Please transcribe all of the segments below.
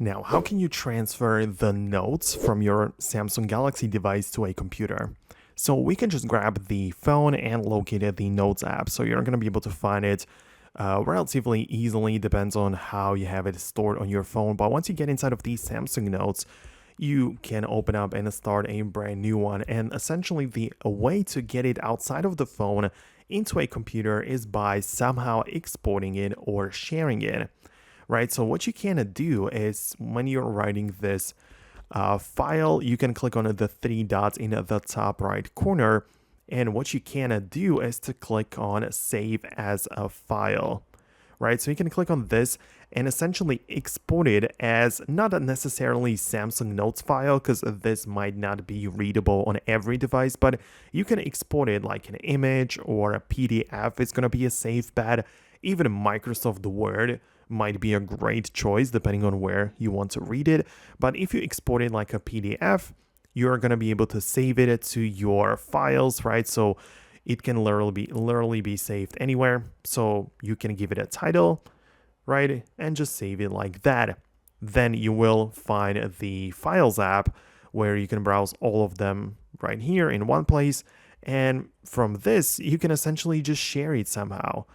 Now, how can you transfer the notes from your Samsung Galaxy device to a computer? So we can just grab the phone and locate the Notes app. So you're going to be able to find it relatively easily, depends on how you have it stored on your phone. But once you get inside of these Samsung Notes, you can open up and start a brand new one. And essentially the way to get it outside of the phone into a computer is by somehow exporting it or sharing it. Right, so what you can do is when you're writing this file, you can click on the three dots in the top right corner, and what you can do is to click on Save as a File. Right, so you can click on this and essentially export it as not a necessarily Samsung Notes file, because this might not be readable on every device, but you can export it like an image or a PDF. It's going to be a safe bet. Even Microsoft Word might be a great choice depending on where you want to read it. But if you export it like a PDF, you're going to be able to save it to your files, right? So it can literally be saved anywhere. So you can give it a title, right? And just save it like that. Then you will find the Files app where you can browse all of them right here in one place. And from this, you can essentially just share it somehow.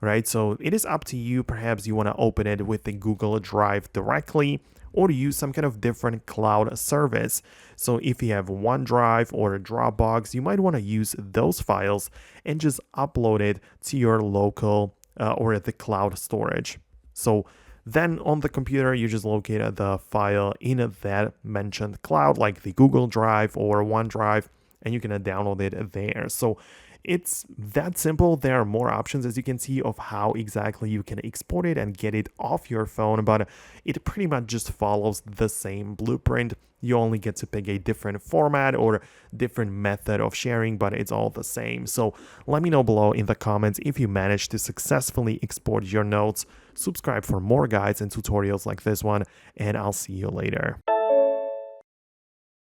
Right, so it is up to you. Perhaps you want to open it with the Google Drive directly or use some kind of different cloud service. So if you have OneDrive or a Dropbox, you might want to use those files and just upload it to your local or the cloud storage. So then on the computer, you just locate the file in that mentioned cloud, like the Google Drive or OneDrive, and you can download it there. So it's that simple. There are more options, as you can see, of how exactly you can export it and get it off your phone, but it pretty much just follows the same blueprint. You only get to pick a different format or different method of sharing, but it's all the same. So let me know below in the comments if you managed to successfully export your notes. Subscribe for more guides and tutorials like this one, and I'll see you later.